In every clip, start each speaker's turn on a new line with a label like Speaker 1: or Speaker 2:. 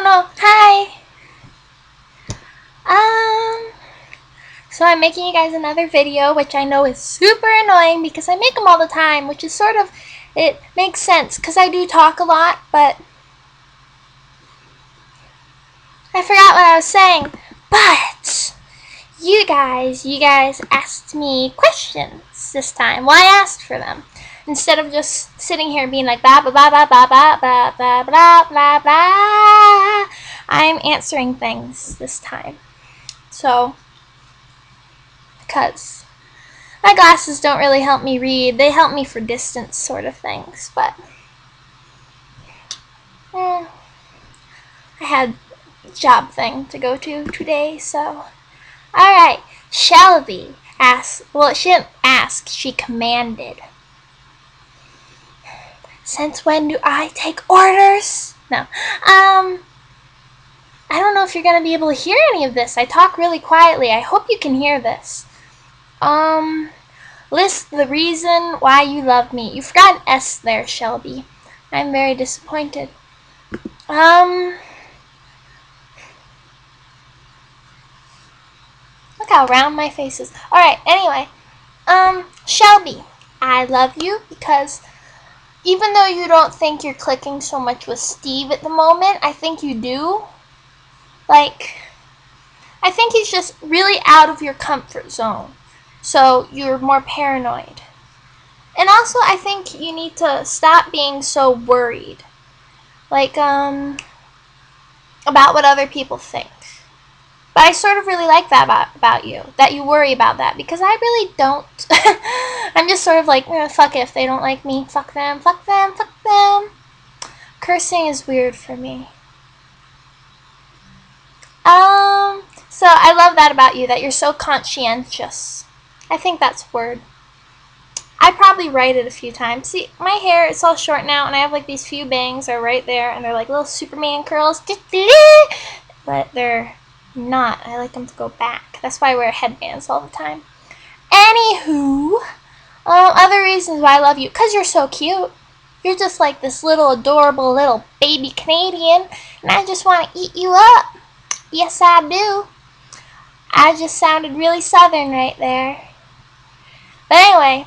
Speaker 1: no. Hi. So I'm making you guys another video, which I know is super annoying because I make them all the time, which is sort of, it makes sense because I do talk a lot, but I forgot what I was saying. But you guys asked me questions this time. Well, I asked for them. Instead of just sitting here being like blah blah blah blah blah blah blah blah blah blah blah, I'm answering things this time. So, because my glasses don't really help me read. They help me for distance sort of things, but I had a job thing to go to today, so. Alright, Shelby asked, well, she didn't ask, she commanded. Since when do I take orders? No. I don't know if you're going to be able to hear any of this. I talk really quietly. I hope you can hear this. List the reason why you love me. You forgot an S there, Shelby. I'm very disappointed. Look how round my face is. Alright, anyway. Shelby, I love you because even though you don't think you're clicking so much with Steve at the moment, I think you do. Like, I think he's just really out of your comfort zone. So you're more paranoid. And also, I think you need to stop being so worried. Like, about what other people think. But I sort of really like that about you. That you worry about that. Because I really don't. I'm just sort of like, fuck it. If they don't like me, fuck them, fuck them, fuck them. Cursing is weird for me. So I love that about you, that you're so conscientious. I think that's a word. I probably write it a few times. See, my hair, it's all short now, and I have like these few bangs are right there, and they're like little Superman curls. But they're not. I like them to go back. That's why I wear headbands all the time. Anywho, other reasons why I love you. Because you're so cute. You're just like this little adorable little baby Canadian, and I just want to eat you up. Yes, I do. I just sounded really southern right there. But anyway,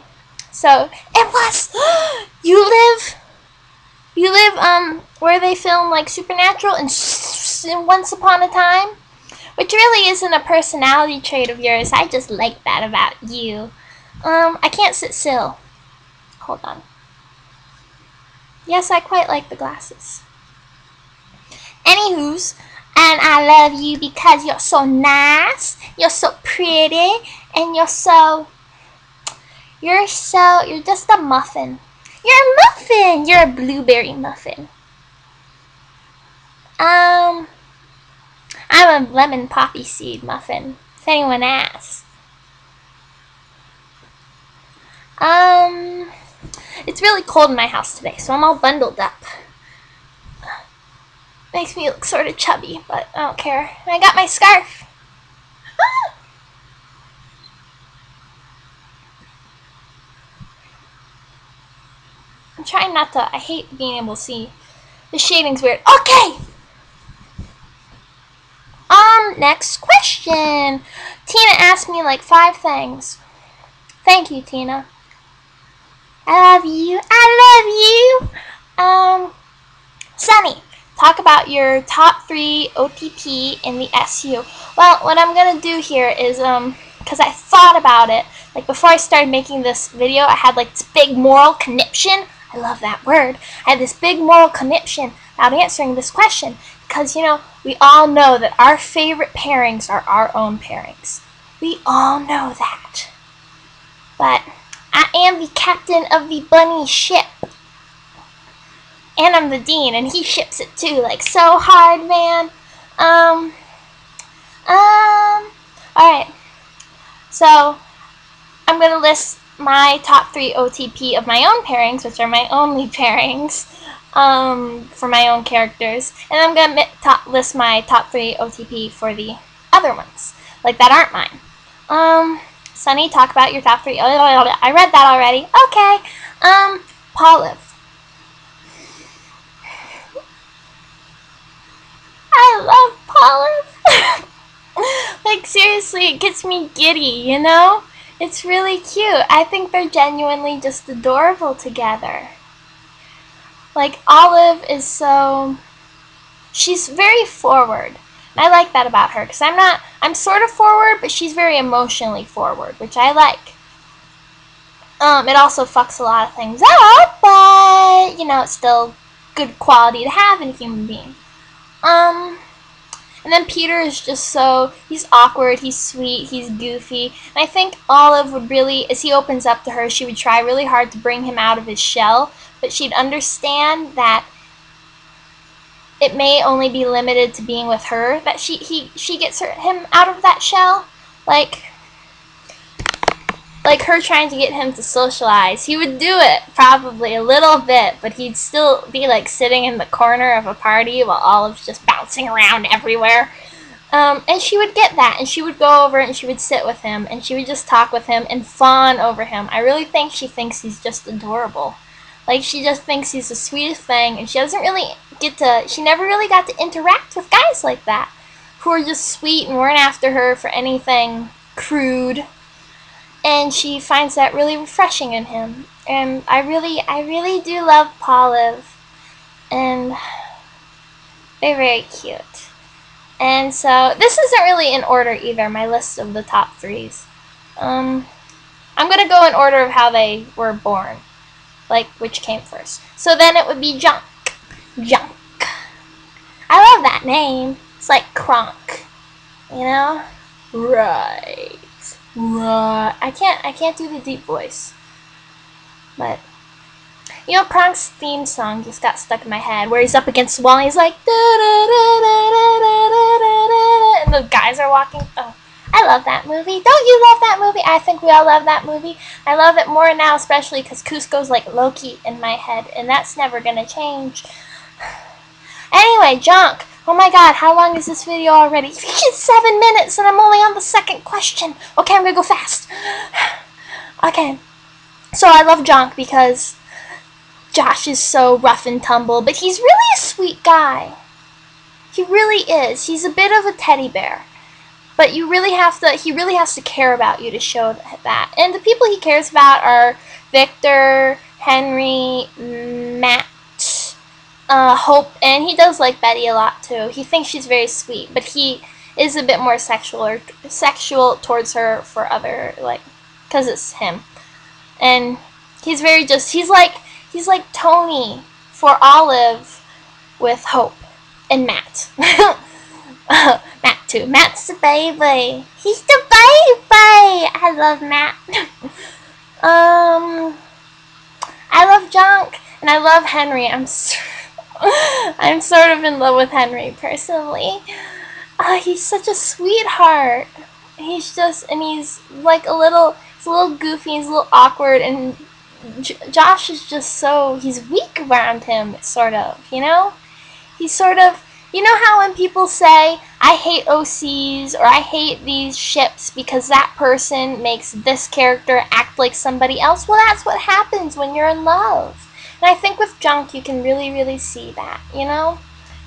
Speaker 1: so, and plus, you live, where they film, like, Supernatural and Once Upon a Time, which really isn't a personality trait of yours. I just like that about you. I can't sit still. Hold on. Yes, I quite like the glasses. Anywho's, and I love you because you're so nice, you're so pretty, and you're just a muffin. You're a muffin. You're a blueberry muffin. I'm a lemon poppy seed muffin, if anyone asks. It's really cold in my house today, so I'm all bundled up. Makes me look sort of chubby, but I don't care. And I got my scarf. I'm trying not to, I hate being able to see. The shading's weird. Okay! Next question. Tina asked me like 5 things. Thank you, Tina. I love you. I love you. Sonny, talk about your top 3 OTP in the SU. Well, what I'm going to do here is, because I thought about it, like before I started making this video, I had like this big moral conniption. I love that word. I had this big moral conniption about answering this question. Because, we all know that our favorite pairings are our own pairings. We all know that. But I am the captain of the bunny ship. And I'm the dean, and he ships it too, like so hard, man. Alright. So, I'm going to list my top 3 OTP of my own pairings, which are my only pairings, for my own characters. And I'm going to list my top 3 OTP for the other ones, like that aren't mine. Sonny, talk about your top 3. I read that already. Okay. Olive. love Paula. Like, seriously, it gets me giddy, you know? It's really cute. I think they're genuinely just adorable together. Like, Olive is so... she's very forward. And I like that about her, because I'm sort of forward, but she's very emotionally forward, which I like. It also fucks a lot of things up, but, you know, it's still good quality to have in a human being. And then Peter is just so, he's awkward, he's sweet, he's goofy. And I think Olive would really, as he opens up to her, she would try really hard to bring him out of his shell, but she'd understand that it may only be limited to being with her, that she gets him out of that shell. Like her trying to get him to socialize. He would do it, probably, a little bit, but he'd still be like sitting in the corner of a party while Olive's just bouncing around everywhere. And she would get that, and she would go over and she would sit with him, and she would just talk with him and fawn over him. I really think she thinks he's just adorable. Like, she just thinks he's the sweetest thing, and she never really got to interact with guys like that, who are just sweet and weren't after her for anything crude. And she finds that really refreshing in him. And I really do love Paula. And they're very cute. And so, this isn't really in order either, my list of the top threes. I'm going to go in order of how they were born. Like, which came first. So then it would be Junk. Junk. I love that name. It's like Kronk. You know? Right. Right. I can't do the deep voice. But, you know, Kronk's theme song just got stuck in my head, where he's up against the wall and he's like, da da da da da da da da, and the guys are walking. Oh, I love that movie. Don't you love that movie? I think we all love that movie. I love it more now, especially because Cusco's like Loki in my head, and that's never gonna change. Anyway, Junk. Oh my god, how long is this video already? It's 7 minutes and I'm only on the second question. Okay, I'm gonna go fast. Okay. So I love Junk because Josh is so rough and tumble, but he's really a sweet guy. He really is. He's a bit of a teddy bear. But he really has to care about you to show that. And the people he cares about are Victor, Henry, Matt, Hope, and he does like Betty a lot too. He thinks she's very sweet, but he is a bit more sexual towards her for other, like, because it's him. And he's very he's like Tony for Olive with Hope and Matt. Matt too. Matt's the baby. He's the baby. I love Matt. I love Junk and I love Henry. I'm sort of in love with Henry personally. He's such a sweetheart. He's like he's a little goofy, he's a little awkward, and Josh is just he's weak around him, sort of, you know? He's sort of, you know how when people say, I hate OCs, or I hate these ships because that person makes this character act like somebody else? Well, that's what happens when you're in love. And I think with Junk, you can really, really see that, you know?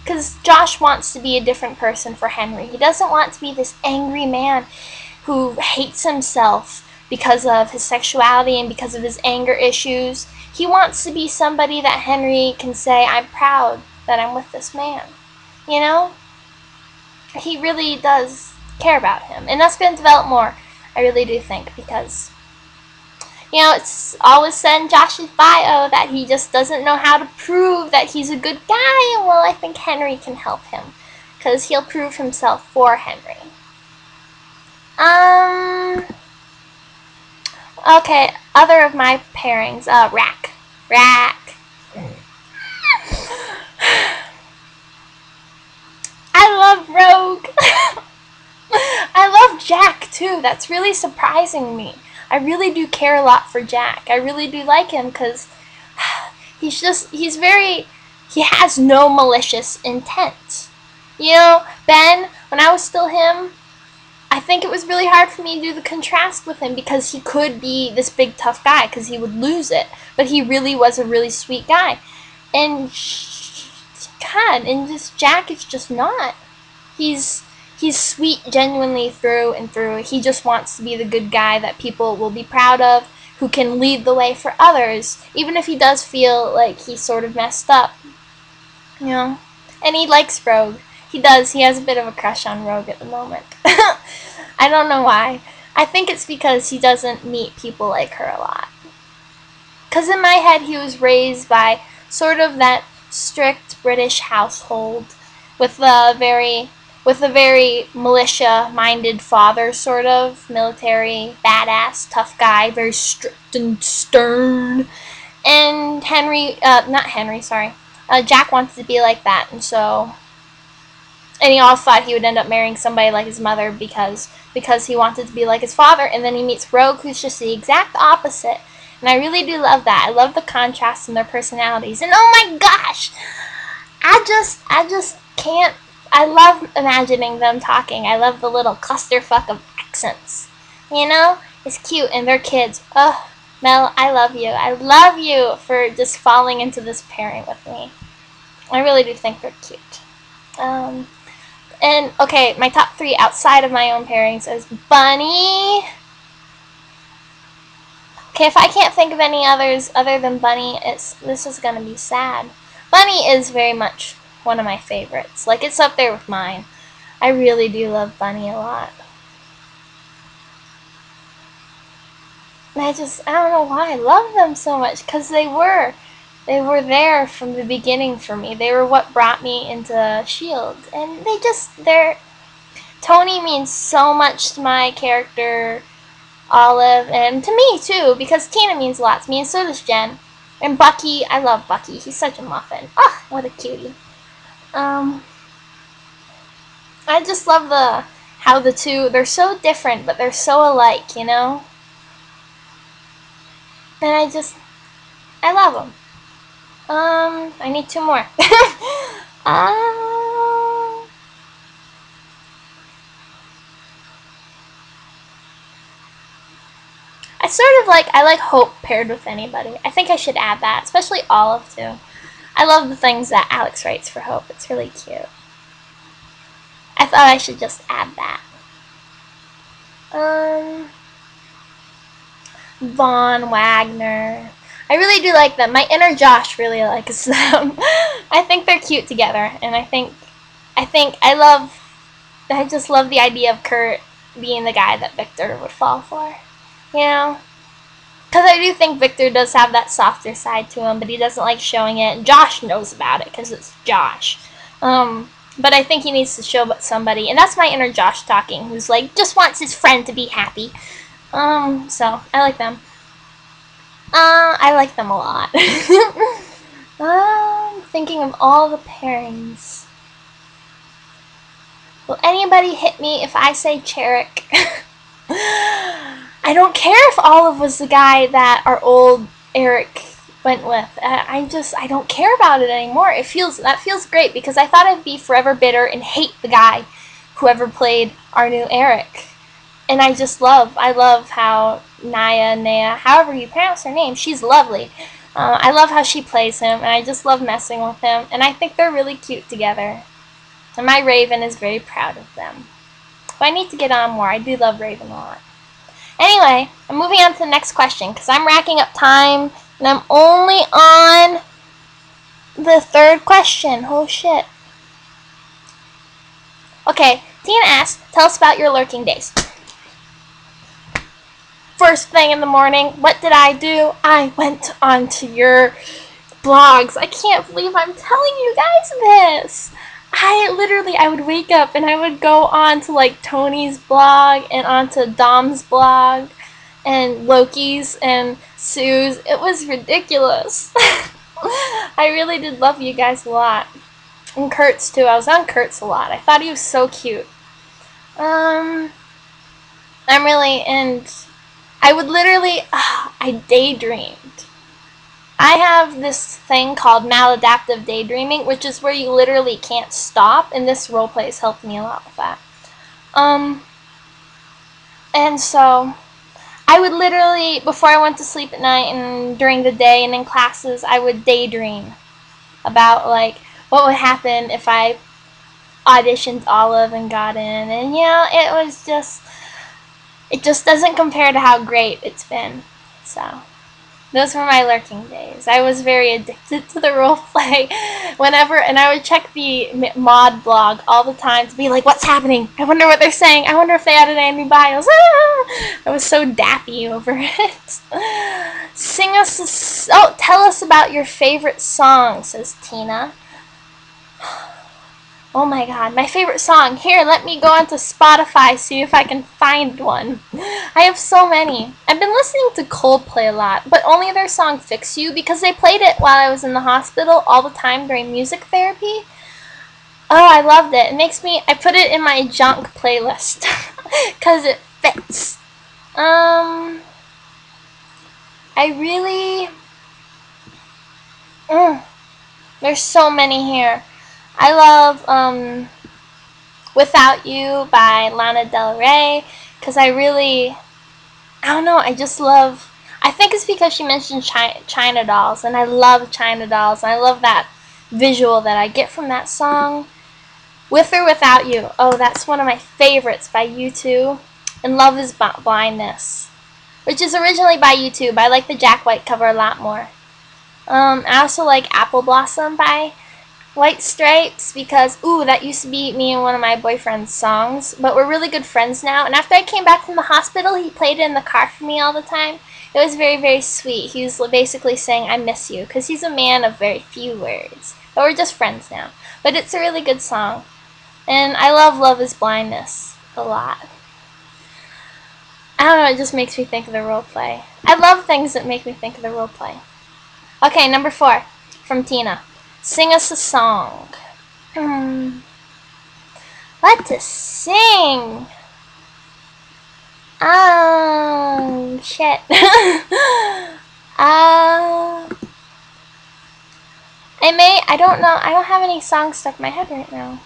Speaker 1: Because Josh wants to be a different person for Henry. He doesn't want to be this angry man who hates himself because of his sexuality and because of his anger issues. He wants to be somebody that Henry can say, I'm proud that I'm with this man, you know? He really does care about him. And that's going to develop more, I really do think, because... you know, it's always said in Josh's bio that he just doesn't know how to prove that he's a good guy. And well, I think Henry can help him, because he'll prove himself for Henry. Okay, other of my pairings. Rack. I love Rogue. I love Jack too. That's really surprising me. I really do care a lot for Jack. I really do like him because he has no malicious intent. You know, Ben, when I was still him, I think it was really hard for me to do the contrast with him because he could be this big tough guy because he would lose it. But he really was a really sweet guy. And God, and Jack is just not. He's sweet genuinely through and through. He just wants to be the good guy that people will be proud of, who can lead the way for others, even if he does feel like he's sort of messed up. You know? And he likes Rogue. He does. He has a bit of a crush on Rogue at the moment. I don't know why. I think it's because he doesn't meet people like her a lot. Because in my head, he was raised by sort of that strict British household with a very militia-minded father, sort of. Military, badass, tough guy, very strict and stern. And Jack wanted to be like that, and he all thought he would end up marrying somebody like his mother because he wanted to be like his father, and then he meets Rogue, who's just the exact opposite. And I really do love that. I love the contrast in their personalities. And oh my gosh! I just can't. I love imagining them talking. I love the little clusterfuck of accents. You know? It's cute, and they're kids. Ugh. Mel, I love you. I love you for just falling into this pairing with me. I really do think they're cute. And, okay, my top 3 outside of my own pairings is Bunny. Okay, if I can't think of any others other than Bunny, this is going to be sad. Bunny is very much one of my favorites. Like, it's up there with mine. I really do love Bunny a lot. And I don't know why I love them so much, because they were there from the beginning for me. They were what brought me into S.H.I.E.L.D. And Tony means so much to my character, Olive, and to me too, because Tina means a lot to me, and so does Jen. And Bucky, I love Bucky. He's such a muffin. Ah, what a cutie. I just love how the two, they're so different, but they're so alike, you know? And I love them. I need 2 more. I like Hope paired with anybody. I think I should add that, especially Olive too. I love the things that Alex writes for Hope. It's really cute. I thought I should just add that. Vaughn, Wagner. I really do like them. My inner Josh really likes them. I think they're cute together, and I just love the idea of Kurt being the guy that Victor would fall for. You know? Because I do think Victor does have that softer side to him, but he doesn't like showing it. And Josh knows about it, because it's Josh. But I think he needs to show somebody, and that's my inner Josh talking, who's like, just wants his friend to be happy. So, I like them. I like them a lot. Thinking of all the pairings. Will anybody hit me if I say Cherik? I don't care if Olive was the guy that our old Eric went with. I don't care about it anymore. That feels great, because I thought I'd be forever bitter and hate the guy whoever played our new Eric. And I love how Naya, however you pronounce her name, she's lovely. I love how she plays him, and I just love messing with him, and I think they're really cute together. And my Raven is very proud of them. But I need to get on more. I do love Raven a lot. Anyway, I'm moving on to the next question, because I'm racking up time, and I'm only on the 3rd question. Oh, shit. Okay, Tina asks, tell us about your lurking days. First thing in the morning, what did I do? I went onto your blogs. I can't believe I'm telling you guys this. I would wake up and I would go on to like Tony's blog and onto Dom's blog and Loki's and Sue's. It was ridiculous. I really did love you guys a lot. And Kurt's too. I was on Kurt's a lot. I thought he was so cute. I daydreamed. I have this thing called maladaptive daydreaming, which is where you literally can't stop, and this roleplay has helped me a lot with that. And so, I would literally, before I went to sleep at night and during the day and in classes, I would daydream about, like, what would happen if I auditioned Olive and got in, and it just doesn't compare to how great it's been. So those were my lurking days. I was very addicted to the role play whenever, and I would check the mod blog all the time to be like, what's happening? I wonder what they're saying. I wonder if they added any bios. I was so dappy over it. Tell us about your favorite song, says Tina. Oh my god, my favorite song. Here, let me go onto Spotify, see if I can find one. I have so many. I've been listening to Coldplay a lot, but only their song Fix You, because they played it while I was in the hospital all the time during music therapy. Oh, I loved it. I put it in my junk playlist, because it fits. There's so many here. I love Without You by Lana Del Rey, because I don't know, I think it's because she mentioned China dolls, and I love China dolls, and I love that visual that I get from that song. With or Without You, oh, that's one of my favorites by U2, and Love Is Blindness, which is originally by U2, but I like the Jack White cover a lot more. I also like Apple Blossom by White Stripes, because, that used to be me and one of my boyfriend's songs, but we're really good friends now, and after I came back from the hospital, he played it in the car for me all the time. It was very, very sweet. He was basically saying, I miss you, because he's a man of very few words, but we're just friends now. But it's a really good song, and I love Love Is Blindness a lot. I don't know, it just makes me think of the role play. I love things that make me think of the role play. Okay, number 4, from Tina. Sing us a song. What to sing? Shit. I don't know. I don't have any songs stuck in my head right now.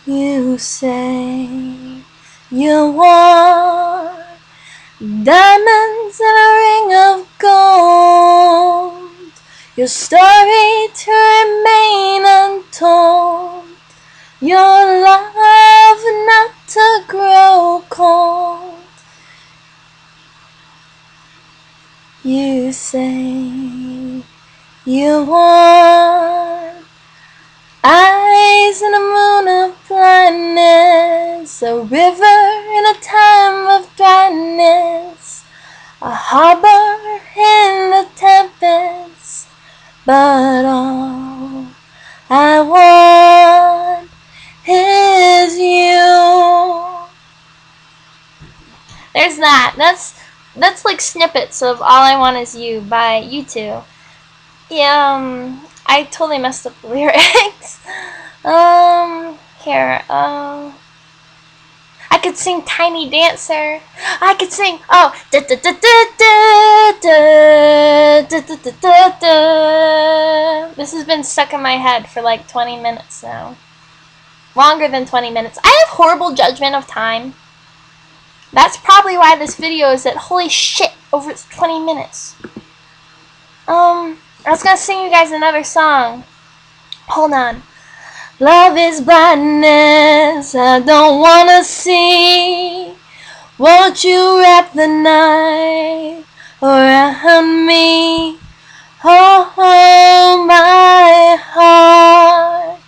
Speaker 1: You say you want diamonds and a ring of gold, your story to remain untold, your love not to grow cold. You say you want eyes in a moon of blindness, a river in a time of dryness, a harbor in the tempest, but all I want is you. There's that. That's like snippets of All I Want Is You by U2. Yeah, I totally messed up the lyrics. Here, I could sing Tiny Dancer. I could sing, da da da da da da da da da da. This has been stuck in my head for like 20 minutes now. Longer than 20 minutes. I have horrible judgment of time. That's probably why this video is at, holy shit, over 20 minutes. I was gonna sing you guys another song. Hold on. Love is blindness, I don't wanna see. Won't you wrap the night around me? Oh, my heart.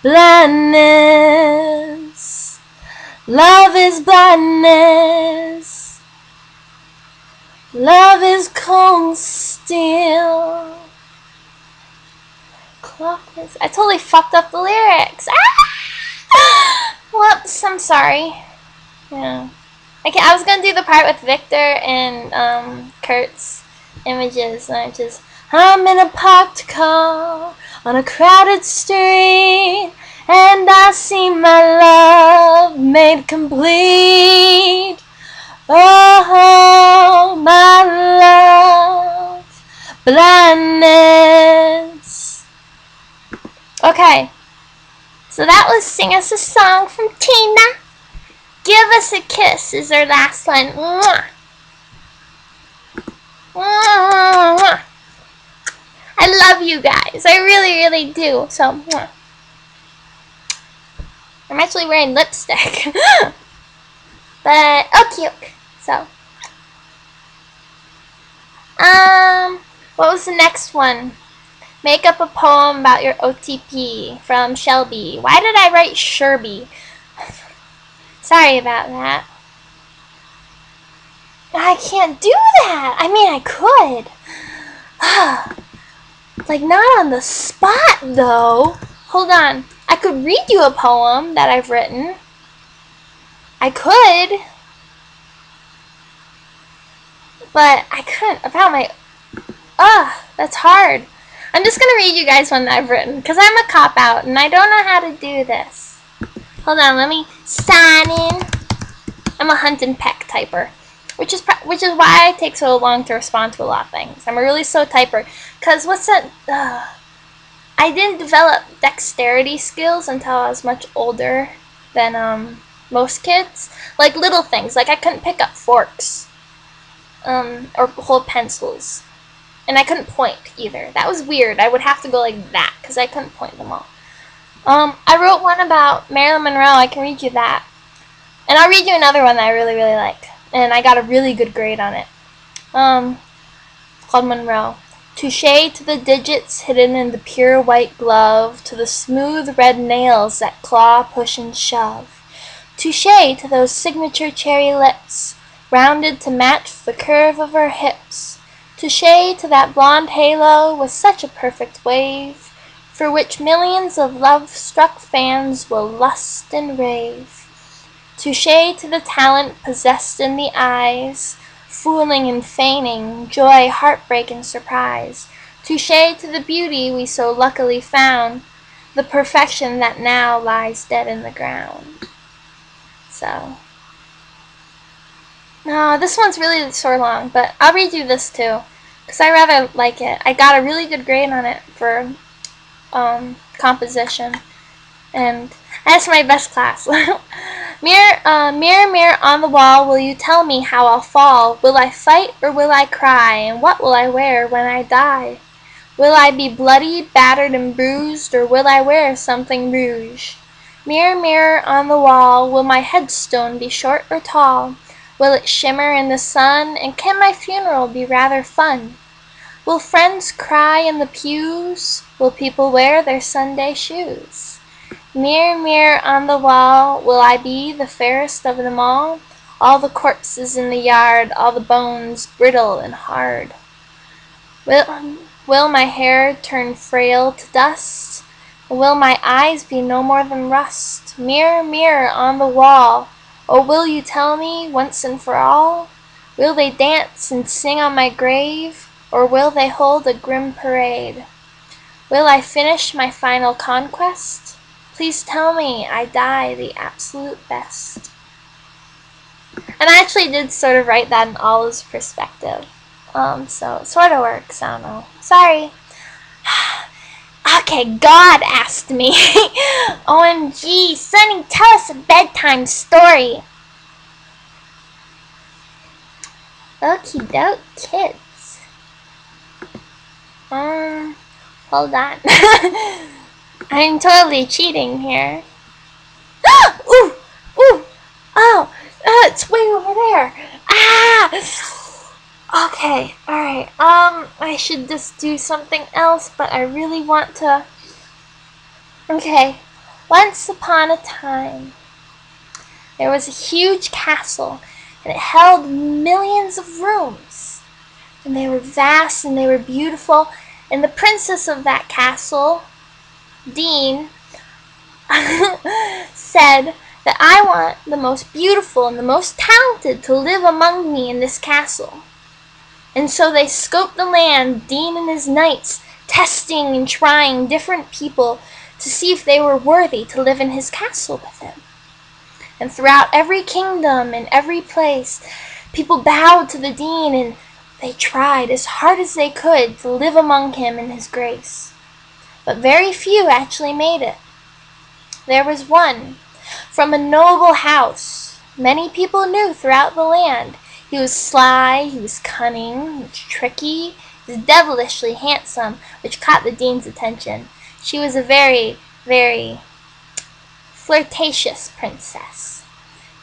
Speaker 1: Blindness. Love is blindness. Love is cold steel. I totally fucked up the lyrics. Whoops, I'm sorry. Yeah. I was gonna do the part with Victor and Kurt's images, and I'm in a parked car on a crowded street, and I see my love made complete. Oh, my love, blindness. Okay, so that was Sing Us a Song from Tina. Give Us a Kiss is our last one. Mwah. Mwah. I love you guys. I really, really do. So, mwah. I'm actually wearing lipstick. But, okay. So, what was the next one? Make up a poem about your OTP from Shelby. Why did I write Sherby? Sorry about that. I can't do that. I mean, I could. Like, not on the spot, though. Hold on. I could read you a poem that I've written. I could. But I couldn't. About my... that's hard. I'm just going to read you guys one that I've written, because I'm a cop-out, and I don't know how to do this. Hold on, let me sign in. I'm a hunt and peck typer, which is why it takes so long to respond to a lot of things. I'm a really slow typer, because what's that? I didn't develop dexterity skills until I was much older than most kids. Like little things, like I couldn't pick up forks, or hold pencils. And I couldn't point either. That was weird. I would have to go like that because I couldn't point them all. I wrote one about Marilyn Monroe. I can read you that. And I'll read you another one that I really, really like. And I got a really good grade on it. It's called Monroe. Touché to the digits hidden in the pure white glove, to the smooth red nails that claw, push, and shove. Touché to those signature cherry lips, rounded to match the curve of her hips. Touché to that blonde halo with such a perfect wave, for which millions of love-struck fans will lust and rave. Touché to the talent possessed in the eyes, fooling and feigning, joy, heartbreak, and surprise. Touché to the beauty we so luckily found, the perfection that now lies dead in the ground. So... no, this one's really so long, but I'll read you this too, because I rather like it. I got a really good grade on it for composition, and that's my best class. Mirror, mirror on the wall, will you tell me how I'll fall? Will I fight or will I cry? And what will I wear when I die? Will I be bloody, battered, and bruised, or will I wear something rouge? Mirror, mirror on the wall, will my headstone be short or tall? Will it shimmer in the sun, and can my funeral be rather fun? Will friends cry in the pews? Will people wear their Sunday shoes? Mirror, mirror on the wall, will I be the fairest of them all? All the corpses in the yard, all the bones brittle and hard. Will my hair turn frail to dust? Or will my eyes be no more than rust? Mirror, mirror on the wall, oh, will you tell me, once and for all? Will they dance and sing on my grave, or will they hold a grim parade? Will I finish my final conquest? Please tell me I die the absolute best. And I actually did sort of write that in Allah's perspective. So it sort of works, I don't know. Sorry. Okay, God asked me. OMG, Sonny, tell us a bedtime story. Okie doke, kids. Hold on. I'm totally cheating here. Ooh, ooh, oh, it's way over there. Ah! Okay, alright, I should just do something else, but I really want to... Okay, once upon a time, there was a huge castle, and it held millions of rooms. And they were vast, and they were beautiful, and the princess of that castle, Dean, said that I want the most beautiful and the most talented to live among me in this castle. And so they scoped the land, Dean and his knights, testing and trying different people to see if they were worthy to live in his castle with him. And throughout every kingdom and every place, people bowed to the Dean, and they tried as hard as they could to live among him in his grace. But very few actually made it. There was one from a noble house. Many people knew throughout the land. He was sly, he was cunning, he was tricky, he was devilishly handsome, which caught the Dean's attention. She was a very, very flirtatious princess.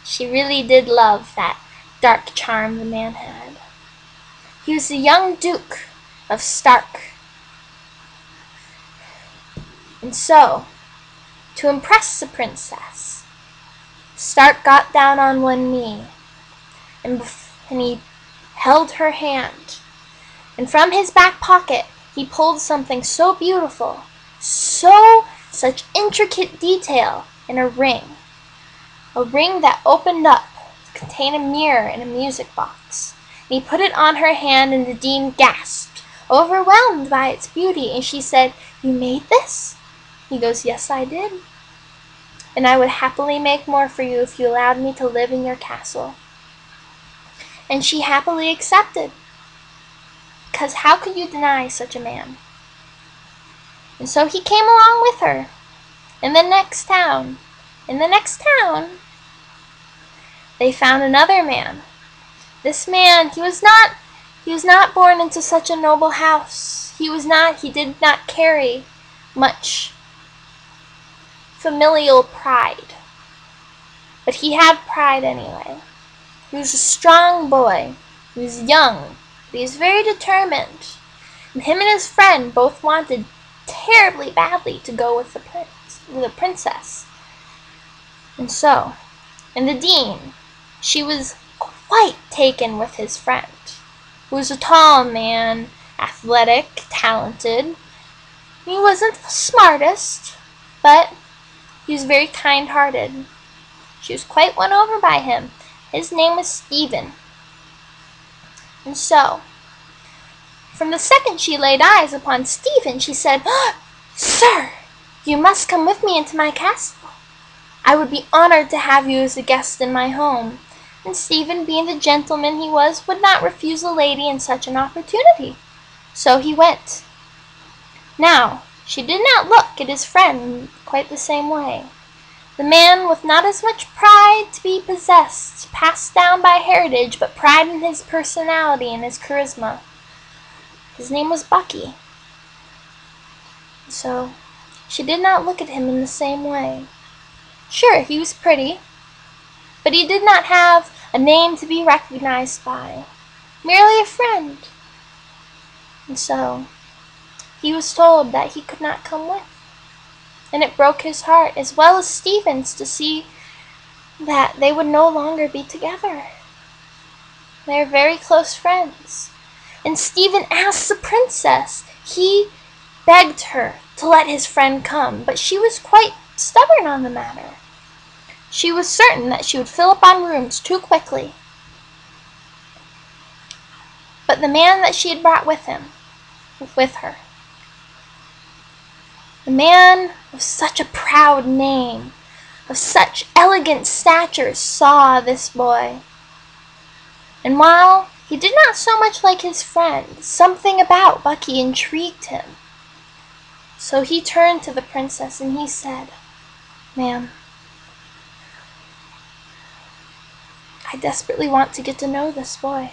Speaker 1: She really did love that dark charm the man had. He was the young Duke of Stark. And so, to impress the princess, Stark got down on one knee, and he held her hand. And from his back pocket, he pulled something so beautiful, such intricate detail in a ring that opened up to contain a mirror and a music box. And he put it on her hand, and the dean gasped, overwhelmed by its beauty, and she said, "You made this?" He goes, "Yes, I did. And I would happily make more for you if you allowed me to live in your castle." And she happily accepted, because how could you deny such a man? And so he came along with her. In the next town, they found another man. This man, he was not born into such a noble house. He did not carry much familial pride. But he had pride anyway. He was a strong boy. He was young, but he was very determined. And him and his friend both wanted terribly badly to go with the princess. And the dean, she was quite taken with his friend, who was a tall man, athletic, talented. He wasn't the smartest, but he was very kind-hearted. She was quite won over by him. His name was Stephen. And so, from the second she laid eyes upon Stephen, she said, "Sir, you must come with me into my castle. I would be honored to have you as a guest in my home." And Stephen, being the gentleman he was, would not refuse a lady in such an opportunity. So he went. Now, she did not look at his friend quite the same way. The man with not as much pride to be possessed, passed down by heritage, but pride in his personality and his charisma. His name was Bucky. So, she did not look at him in the same way. Sure, he was pretty, but he did not have a name to be recognized by, merely a friend. And so, he was told that he could not come with. And it broke his heart, as well as Stephen's, to see that they would no longer be together. They are very close friends. And Stephen asked the princess. He begged her to let his friend come, but she was quite stubborn on the matter. She was certain that she would fill up on rooms too quickly. But the man that she had brought with her, the man of such a proud name, of such elegant stature, saw this boy. And while he did not so much like his friend, something about Bucky intrigued him. So he turned to the princess and he said, "Ma'am, I desperately want to get to know this boy.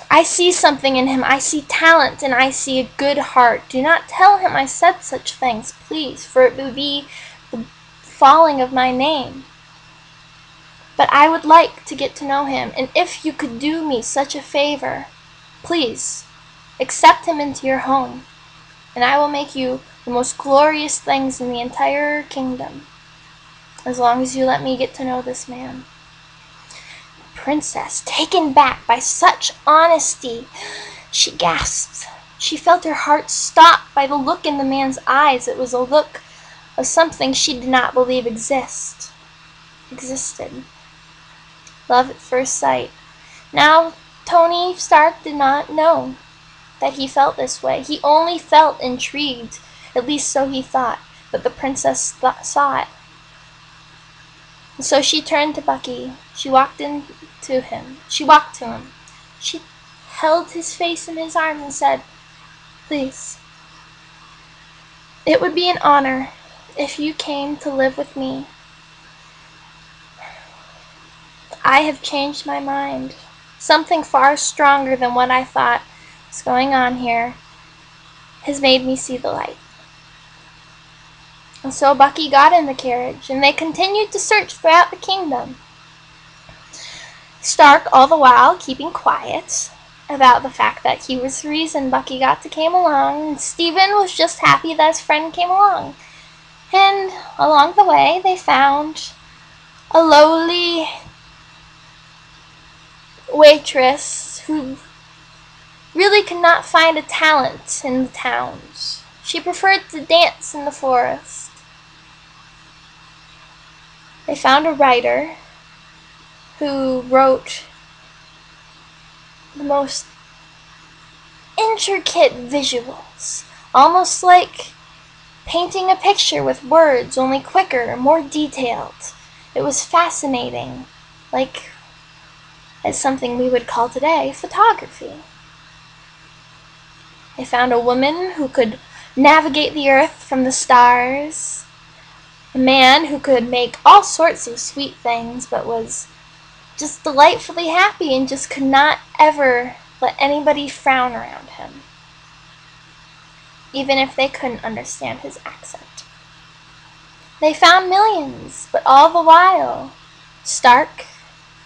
Speaker 1: I see something in him. I see talent, and I see a good heart. Do not tell him I said such things, please, for it would be the falling of my name. But I would like to get to know him, and if you could do me such a favor, please accept him into your home, and I will make you the most glorious things in the entire kingdom, as long as you let me get to know this man." Princess, taken back by such honesty, she gasped. She felt her heart stop by the look in the man's eyes. It was a look of something she did not believe existed. Love at first sight. Now, Tony Stark did not know that he felt this way. He only felt intrigued, at least so he thought, but the princess saw it. And so she turned to Bucky. She walked to him. She held his face in his arms and said, "Please, it would be an honor if you came to live with me. I have changed my mind. Something far stronger than what I thought was going on here has made me see the light." And so Bucky got in the carriage, and they continued to search throughout the kingdom. Stark, all the while, keeping quiet about the fact that he was the reason Bucky got to came along, and Stephen was just happy that his friend came along. And along the way, they found a lowly waitress who really could not find a talent in the towns. She preferred to dance in the forest. They found a writer who wrote the most intricate visuals, almost like painting a picture with words, only quicker, more detailed. It was fascinating, like as something we would call today photography. They found a woman who could navigate the earth from the stars, a man who could make all sorts of sweet things but was just delightfully happy and just could not ever let anybody frown around him, even if they couldn't understand his accent. They found millions, but all the while, Stark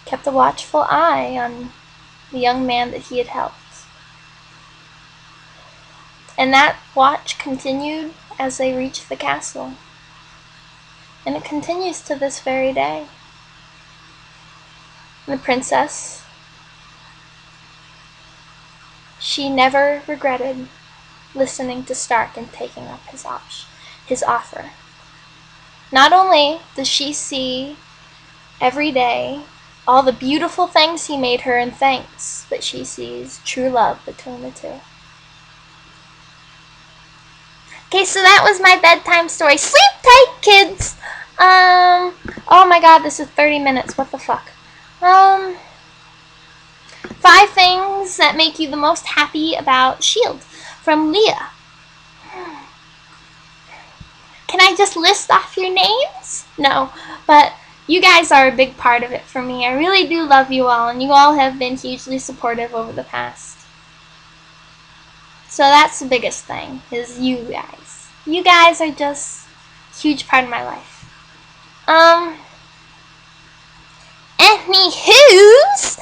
Speaker 1: kept a watchful eye on the young man that he had helped. And that watch continued as they reached the castle. And it continues to this very day. The princess, she never regretted listening to Stark and taking up his offer. Not only does she see every day all the beautiful things he made her and thanks, but she sees true love between the two. Okay, so that was my bedtime story. Sleep tight, kids! Oh my god, this is 30 minutes. What the fuck? 5 things that make you the most happy about S.H.I.E.L.D. from Leah. Can I just list off your names? No, but you guys are a big part of it for me. I really do love you all, and you all have been hugely supportive over the past. So that's the biggest thing, is you guys. You guys are just a huge part of my life. Anywho's,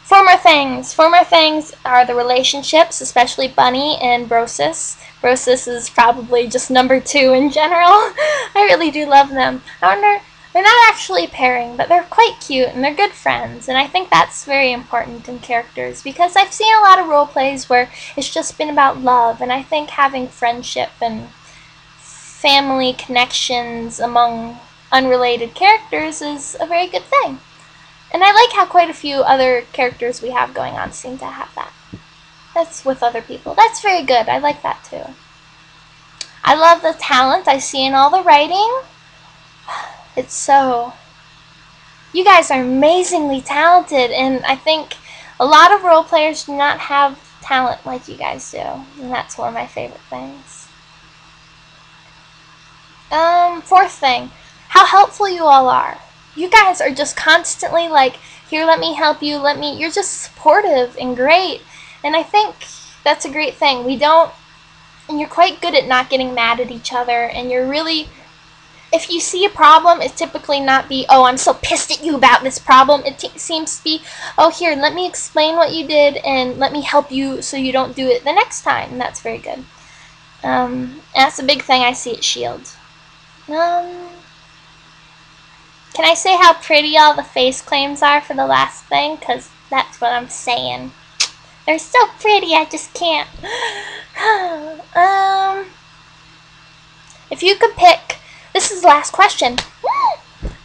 Speaker 1: former things. Former things are the relationships, especially Bunny and Brosis. Brosis is probably just number 2 in general. I really do love them. I wonder, they're not actually pairing, but they're quite cute and they're good friends. And I think that's very important in characters because I've seen a lot of role plays where it's just been about love. And I think having friendship and family connections among unrelated characters is a very good thing. And I like how quite a few other characters we have going on seem to have that. That's with other people. That's very good. I like that too. I love the talent I see in all the writing. It's so... You guys are amazingly talented, and I think a lot of role players do not have talent like you guys do. And that's one of my favorite things. 4th thing, how helpful you all are. You guys are just constantly like, here, let me help you, you're just supportive and great. And I think that's a great thing. And you're quite good at not getting mad at each other, and you're really, if you see a problem, it's typically not be, oh, I'm so pissed at you about this problem. It seems to be, oh, here, let me explain what you did, and let me help you so you don't do it the next time. And that's very good. That's a big thing I see at S.H.I.E.L.D. Can I say how pretty all the face claims are for the last thing? Because that's what I'm saying. They're so pretty, I just can't. If you could pick, this is the last question.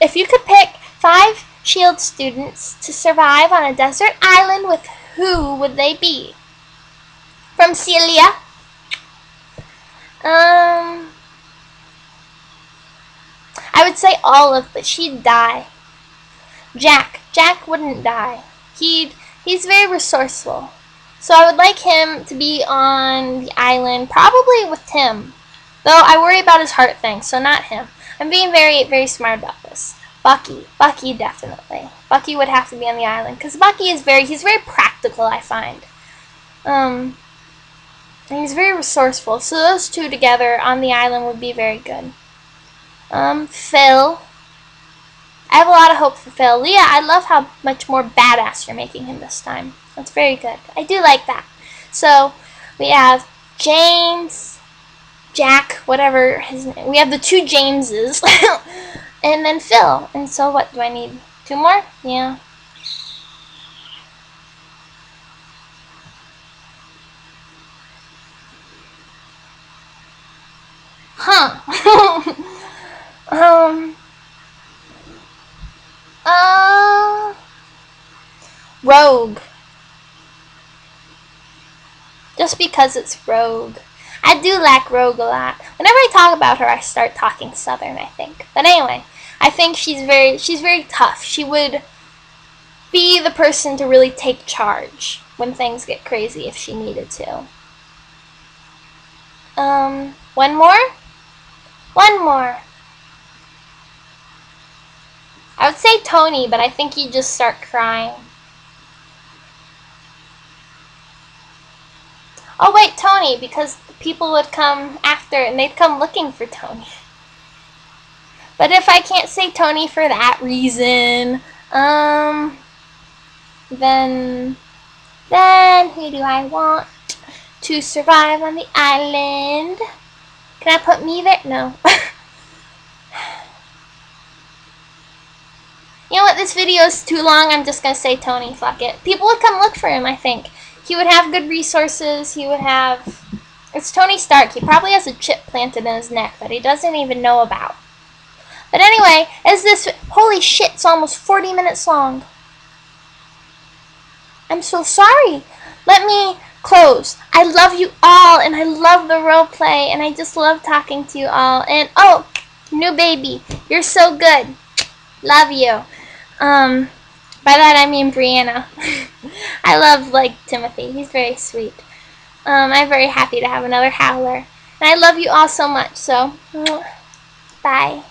Speaker 1: If you could pick 5 S.H.I.E.L.D. students to survive on a desert island, with who would they be? From Celia. I would say Olive, but she'd die. Jack wouldn't die. He's very resourceful. So I would like him to be on the island, probably with Tim. Though I worry about his heart thing, so not him. I'm being very, very smart about this. Bucky definitely. Bucky would have to be on the island, because Bucky is he's very practical, I find. And he's very resourceful. So those two together on the island would be very good. Phil. I have a lot of hope for Phil. Leah, I love how much more badass you're making him this time. That's very good. I do like that. So we have James, Jack, whatever his name. We have the two Jameses. And then Phil. And so what do I need? 2 more? Yeah. Huh. Rogue. Just because it's Rogue. I do like Rogue a lot. Whenever I talk about her, I start talking Southern, I think. But anyway, I think she's very tough. She would be the person to really take charge when things get crazy if she needed to. One more? One more. I would say Tony, but I think he'd just start crying. Oh wait, Tony, because people would come after and they'd come looking for Tony. But if I can't say Tony for that reason, then who do I want to survive on the island? Can I put me there? No. You know what, this video is too long, I'm just gonna say Tony, fuck it. People would come look for him, I think. He would have good resources, he would have... It's Tony Stark, he probably has a chip planted in his neck that he doesn't even know about. But anyway, is this... Holy shit, it's almost 40 minutes long. I'm so sorry. Let me close. I love you all, and I love the role play, and I just love talking to you all. And, oh, new baby, you're so good. Love you. By that I mean Brianna. I love, Timothy. He's very sweet. I'm very happy to have another howler. And I love you all so much, so, bye.